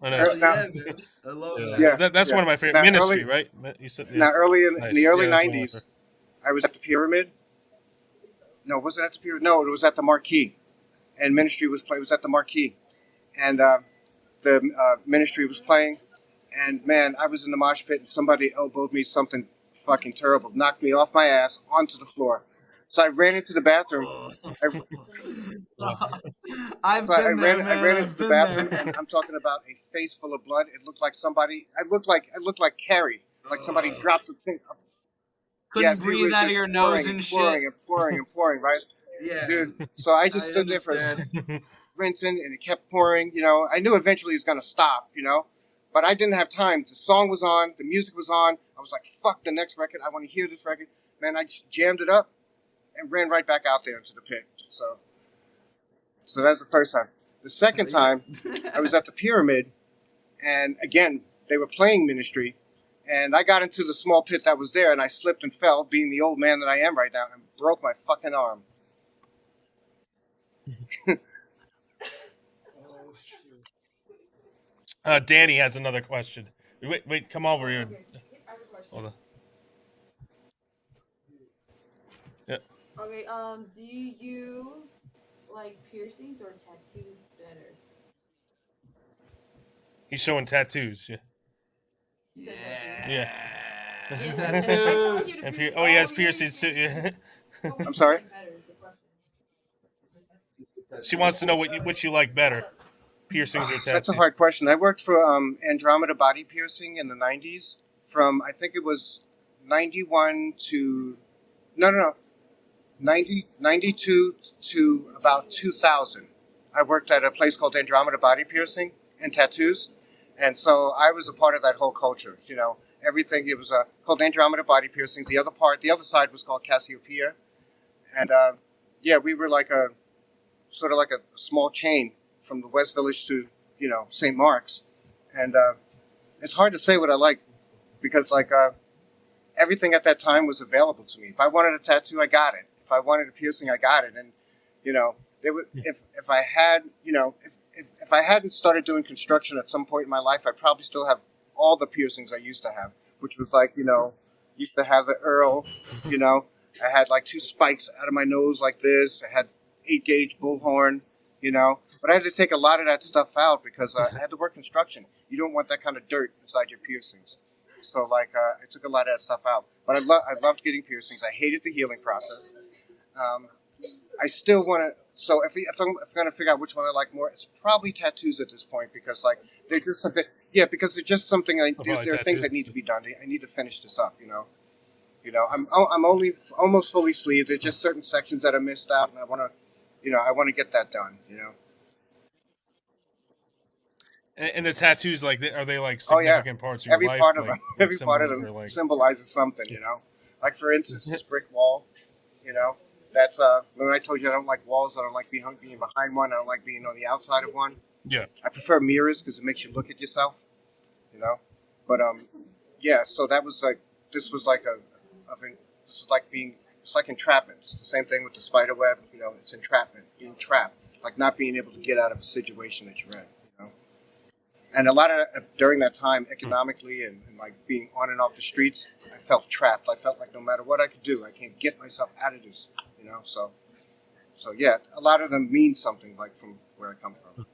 A: And,
D: Hell
B: Now,
D: yeah, man! I love
A: yeah,
D: that.
B: yeah.
A: that's one of my favorite
B: Now
A: ministry,
B: early,
A: right? You said yeah,
B: now early in the
A: nice.
B: early
A: Yeah, that's one of my
B: '90s,
A: favorite.
B: I was at the Pyramid. No, was it at the Pyramid? No, it was at the Marquee, and ministry was playing. It was at the Marquee, and the ministry was playing, and man, I was in the mosh pit, and somebody elbowed me something fucking terrible, knocked me off my ass onto the floor. So I ran into the bathroom. I,
D: I've been there,
B: I
D: man.
B: ran into
D: I've
B: the
D: been
B: bathroom,
D: there.
B: and I'm talking about a face full of blood. It looked like somebody. I looked like Carrie, like somebody dropped the thing. Yeah,
D: Couldn't
B: dude, it
D: breathe
B: was
D: out of
B: just
D: your nose
B: pouring and
D: and shit.
B: pouring and pouring and pouring, right,
D: Yeah,
B: dude? So I just
D: I
B: stood there for
D: understand.
B: rinsing, and it kept pouring. You know, I knew eventually it was gonna stop. You know, but I didn't have time. The song was on, the music was on. I was like, "Fuck the next record! I want to hear this record." Man, I just jammed it up and ran right back out there into the pit. So that's the first time. The second time, I was at the Pyramid, and again, they were playing Ministry, and I got into the small pit that was there, and I slipped and fell, being the old man that I am right now, and broke my fucking arm.
A: Danny has another question. Wait, come over here.
C: Okay, I have a question.
A: Hold on. Yeah.
C: Okay, do you like piercings or tattoos better?
A: He's showing tattoos. Yeah.
C: Said
A: Yeah.
C: tattoos.
D: Yeah.
C: I still want you to
A: And
C: pierce.
A: he has
C: yeah,
A: piercings too. Yeah.
C: What would
B: I'm
C: you
B: sorry.
C: like better is the question.
A: She wants to know what you like better, piercings or
B: That's a
A: tattoos.
B: hard question. I worked for Andromeda Body Piercing in the 90s from, I think it was 91 to, no, 92 to about 2000. I worked at a place called Andromeda Body Piercing and Tattoos. And so I was a part of that whole culture, everything. It was called Andromeda Body Piercings. The other side was called Cassiopeia. And yeah, we were like a sort of like a small chain from the West Village to, St. Mark's. And it's hard to say what I like because everything at that time was available to me. If I wanted a tattoo, I got it. If I wanted a piercing, I got it. And there was, if I had, if I hadn't started doing construction at some point in my life, I'd probably still have all the piercings I used to have, which was like, used to have the Earl, you know, I had like two spikes out of my nose like this. I had 8-gauge bullhorn, but I had to take a lot of that stuff out because I had to work construction. You don't want that kind of dirt inside your piercings. So I took a lot of that stuff out. But I loved getting piercings. I hated the healing process. Um, I still want to. So if I'm going to figure out which one I like more, it's probably tattoos at this point because they're just something. Yeah, because they're just something. There are things that need to be done. I need to finish this up. I'm only almost fully sleeved. There's just certain sections that are missed out, and I want to, I want to get that done.
A: And the tattoos, are they like
B: Oh yeah,
A: significant parts of your
B: every
A: life?
B: part of
A: Like,
B: them,
A: like
B: every part of
A: symbols
B: them
A: or like.
B: symbolizes something. Like for instance, this brick wall. That's when I told you I don't like walls. I don't like being behind one. I don't like being on the outside of one.
A: Yeah.
B: I prefer mirrors because it makes you look at yourself. But yeah. So that was this was like this is like it's like entrapment. It's the same thing with the spider web. It's entrapment, being trapped, like not being able to get out of a situation that you're in. And a lot of during that time, economically and like being on and off the streets, I felt trapped. I felt like no matter what I could do, I can't get myself out of this. So yeah, a lot of them mean something like from where I come from.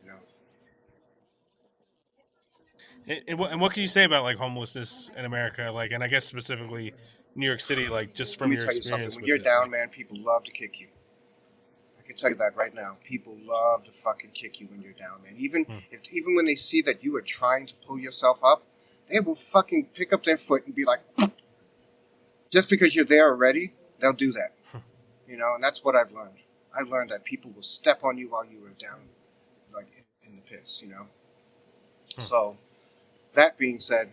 A: And what can you say about like homelessness in America? Like, and I guess specifically New York City, like just
B: Let
A: from
B: me
A: your
B: tell you something.
A: experience
B: When
A: with
B: you're
A: it.
B: down,
A: Like,
B: man, people love to kick you. I can tell you that right now. People love to fucking kick you when you're down, man. Even when they see that you are trying to pull yourself up, they will fucking pick up their foot and be like, just because you're there already, they'll do that. And that's what I've learned. I've learned that people will step on you while you are down, like in the pits. So, that being said,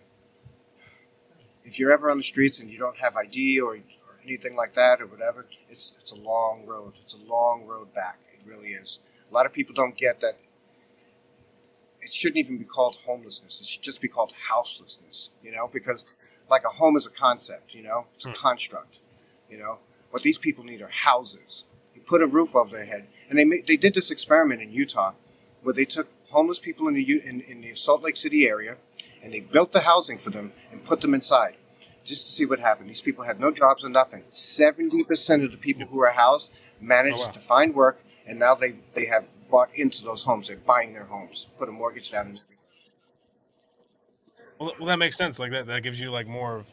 B: if you're ever on the streets and you don't have ID or anything like that or whatever, it's a long road. It's a long road back. It really is. A lot of people don't get that. It shouldn't even be called homelessness. It should just be called houselessness. Because like a home is a concept. It's a construct. What these people need are houses. You put a roof over their head, and they did this experiment in Utah, where they took homeless people in the Salt Lake City area, and they built the housing for them and put them inside, just to see what happened. These people had no jobs or nothing. 70% of the people who are housed managed to find work, and now they have bought into those homes. They're buying their homes, put a mortgage down, and everything.
A: well, that makes sense. Like that gives you like more of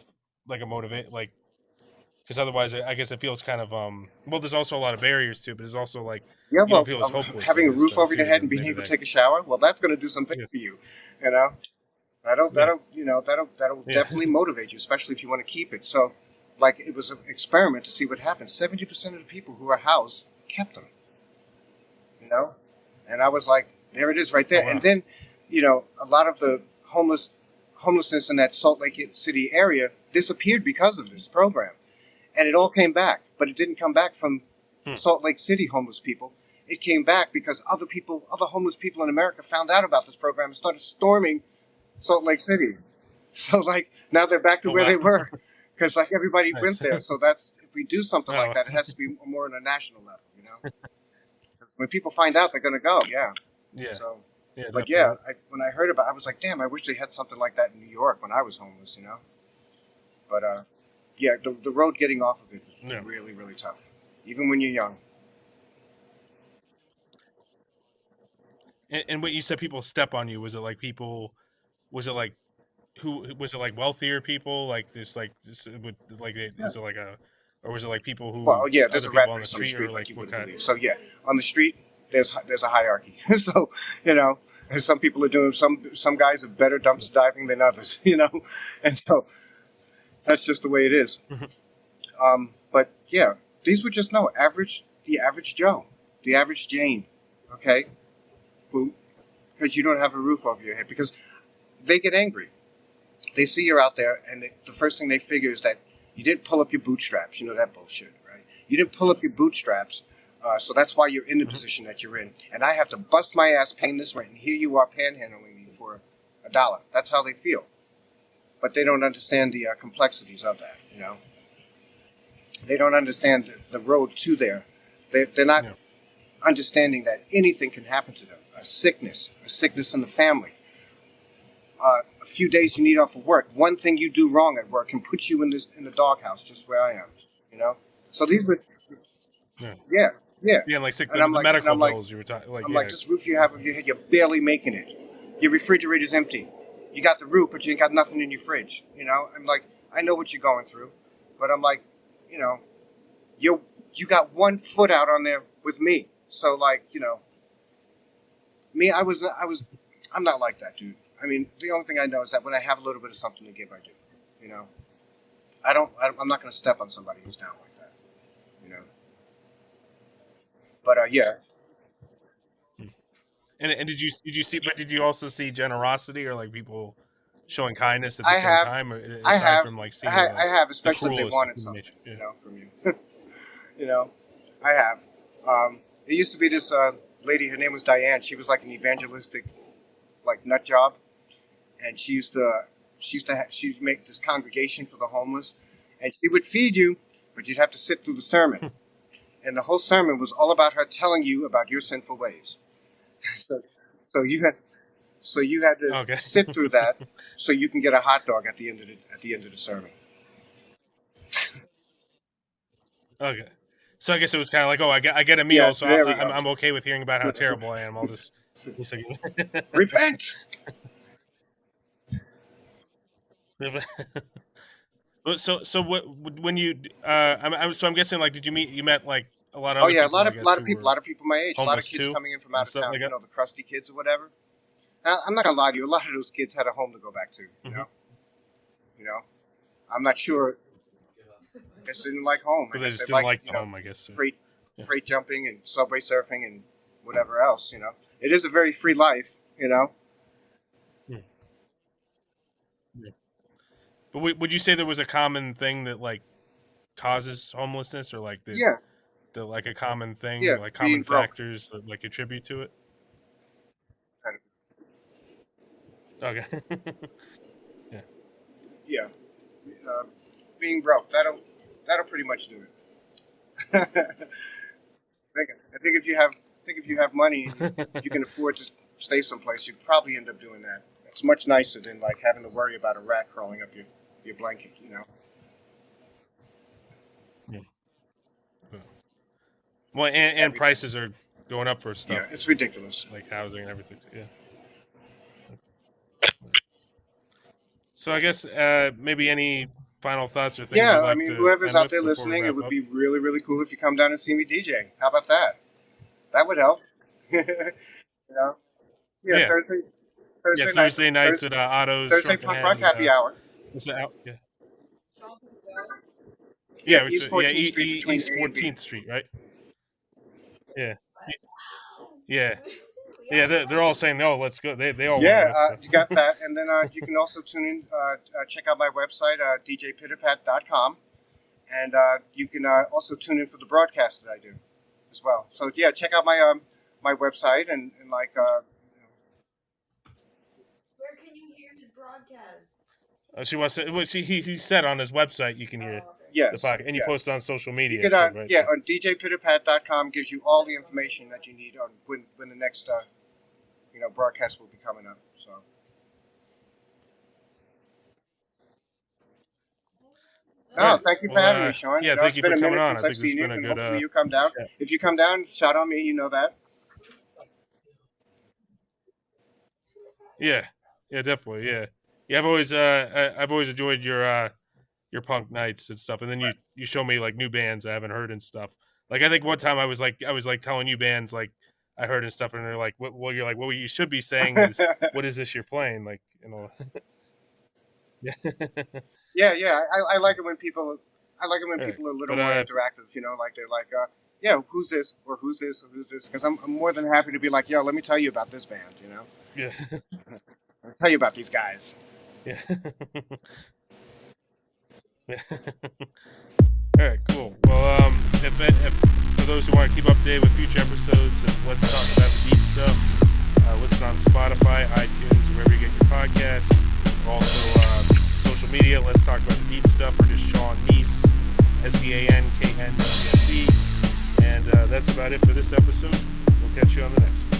A: like a motivate, like because otherwise, I guess it feels kind of Well, there's also a lot of barriers too, but there's also like
B: Yeah,
A: you don't
B: well,
A: feel as hopeless. I
B: having a
A: guess
B: roof
A: then
B: over
A: too.
B: your head and
A: Then
B: being
A: maybe
B: able to
A: that.
B: take a shower, well, that's going to do something
A: Yeah.
B: for you. You know, that'll
A: Yeah.
B: definitely motivate you, especially if you want to keep it. So, like, it was an experiment to see what happens. 70% of the people who are housed kept them. You know, and I was like, there it is, right there.
A: Oh, wow.
B: And then, a lot of the homelessness in that Salt Lake City area disappeared because of this program, and it all came back. But it didn't come back from Salt Lake City homeless people. It came back because other homeless people in America found out about this program and started storming Salt Lake City. So now they're back to
A: Oh,
B: where
A: wow.
B: they were because everybody
A: Nice.
B: went there. So that's if we do something like
A: Oh.
B: that, it has to be more on a national level. 'Cause when people find out, they're going to go. Yeah.
A: Yeah.
B: So
A: Yeah,
B: But
A: definitely.
B: when I heard about it, I was like, damn, I wish they had something like that in New York when I was homeless, you know? But yeah, the road getting off of it is
A: Yeah.
B: really, really tough, even when you're young.
A: And what you said, people step on you. Was it like people? Was it like who? Was it like wealthier people? Like this? Like this? With like?
B: Yeah.
A: Is it like a? Or was it like people who
B: Well, yeah, there's
A: other
B: a rat
A: people on the
B: race on the
A: street, or
B: street
A: like
B: like you
A: what
B: wouldn't
A: kind?
B: believe. So yeah, on the street, there's a hierarchy. So you know, and some people are doing some guys are better dumpster diving than others. You know, and so that's just the way it is. But yeah, these were just the average Joe, the average Jane, okay, who because you don't have a roof over your head because they get angry. They see you're out there, and the first thing they figure is that you didn't pull up your bootstraps. You know that bullshit, right? You didn't pull up your bootstraps, so that's why you're in the position that you're in. And I have to bust my ass paying this rent, and here you are panhandling me for $1. That's how they feel, but they don't understand the complexities of that. You know, they don't understand the road to there. They're not
A: Yeah.
B: understanding that anything can happen to them. A sickness in the family. A few days you need off of work. One thing you do wrong at work can put you in the doghouse, just where I am. You know. So these were,
A: Yeah.
B: yeah, yeah.
A: Yeah, and like sick,
B: And I'm
A: the
B: like,
A: medical bills you were talking. Like,
B: I'm like,
A: yeah.
B: this roof you have on your head, you're barely making it. Your refrigerator's empty. You got the roof, but you ain't got nothing in your fridge. You know. I'm like, I know what you're going through, but I'm like, you know, you got 1 foot out on there with me. So like, you know, me, I'm not like that, dude. I mean, the only thing I know is that when I have a little bit of something to give, I do. You know, I'm not going to step on somebody who's down like that. You know, but yeah,
A: And did you see? But did you also see generosity or like people showing kindness at the
B: I
A: same
B: have,
A: time, or
B: I
A: aside
B: have,
A: from like seeing
B: I have,
A: the
B: especially if they
A: cruelest of
B: wanted
A: human
B: something,
A: nature? Yeah.
B: you know, from you. You know, I have. There used to be this lady. Her name was Diane. She was like an evangelistic, like nut job, and she'd make this congregation for the homeless, and she would feed you, but you'd have to sit through the sermon, and the whole sermon was all about her telling you about your sinful ways. So, so you had you had to
A: Okay.
B: sit through that so you can get a hot dog at the end of the sermon.
A: Okay. So I guess it was kind of like, oh, I get a
B: Yeah,
A: meal, so
B: there we go.
A: I'm okay with hearing about how terrible I am. I'll just. It's like-
B: Repent.
A: So what when you I'm guessing like did you met like a lot of
B: Oh
A: other
B: yeah,
A: people I guess who
B: a
A: were
B: lot of people my age, a lot of
A: homeless
B: kids
A: too
B: coming in from
A: and
B: out of
A: stuff
B: town.
A: like
B: You
A: that.
B: know, the crusty kids or whatever. Now, I'm not gonna lie to you. A lot of those kids had a home to go back to.
A: Mm-hmm.
B: You know. I'm not sure. They just didn't like home. I
A: But they
B: guess
A: just
B: they
A: didn't
B: liked,
A: like the home, I guess. So.
B: freight
A: Yeah.
B: freight jumping and subway surfing and whatever else. You know, it is a very free life. You know.
A: Yeah. Yeah. But would you say there was a common thing that like causes homelessness, or like
B: Yeah.
A: the like a common thing,
B: Yeah.
A: like
B: Being
A: common
B: broke.
A: factors that like attribute to it?
B: Kind of.
A: Okay. Yeah.
B: Yeah. Uh, Being broke. That'll pretty much do it. I think if you have money and you can afford to stay someplace, you probably end up doing that. It's much nicer than like having to worry about a rat crawling up your blanket. You know.
A: Yeah. Well, and
B: Everything.
A: prices are going up for stuff
B: Yeah, it's ridiculous.
A: like housing and everything. Yeah. So I guess maybe any final thoughts or things you'd
B: Yeah, I
A: like
B: mean,
A: to
B: whoever's
A: end
B: out
A: with
B: there
A: before we
B: listening, it
A: wrap
B: would
A: up?
B: be really, really cool if you come down and see me DJing. How about that? That would help. You know? Yeah,
A: Yeah. Yeah,
B: Thursday night,
A: Thursday nights at Otto's
B: Thursday
A: Shrunken
B: punk
A: Head,
B: rock
A: and
B: happy hour.
A: it's out. Yeah.
B: Yeah,
A: Yeah,
B: East 14th Street between
A: East
B: A and B.
A: 14th Street, right? Yeah.
C: Wow.
A: Yeah.
C: We
A: Yeah,
C: all
A: they're all saying no. Let's go. They all want to
B: Yeah,
A: go. So.
B: you got that. And then you can also tune in, check out my website, djpitterpat.com. And you can also tune in for the broadcast that I do as well. So, yeah, check out my website and like,
C: Where can you hear his broadcast?
A: She wants to. Well, he said on his website you can hear
C: Oh, okay.
B: yes.
A: the podcast, and you
B: Yeah.
A: post it on social
B: You
A: media
B: can,
A: too, right?
B: yeah, on djpitterpat.com gives you all the information that you need on when the next, broadcast will be coming up. So.
A: All
B: No,
A: right.
B: thank you for
A: Well,
B: having me, Sean.
A: yeah,
B: You know,
A: thank
B: it's
A: you
B: been
A: for
B: a
A: coming
B: minute
A: on.
B: since
A: I
B: I've
A: think this has
B: seen you,
A: been a
B: and
A: good.
B: hopefully you come down.
A: Yeah.
B: If you come down, shout on me. You know that.
A: Yeah, yeah, definitely. Yeah, yeah. I've always enjoyed your punk nights and stuff. And then you show me like new bands I haven't heard and stuff. Like I think one time I was like telling you bands like I heard and stuff, and they're like, well, you're like, what you should be saying is, what is this you're playing? Like, Yeah.
B: Yeah. I like it when people. I like it when
A: All right.
B: people are a little
A: But
B: more interactive. Like they're like, yeah, who's this or who's this or who's this? Because I'm more than happy to be like, yo, let me tell you about this band.
A: yeah,
B: I'll tell you about these guys.
A: yeah. Yeah. All right, cool. Well, if for those who want to keep up to date with future episodes of Let's Talk About the Deep Stuff, listen on Spotify, iTunes, wherever you get your podcasts. Also, social media, Let's Talk About the Deep Stuff, or just Sean Kneese, SeanKnese. And that's about it for this episode. We'll catch you on the next one.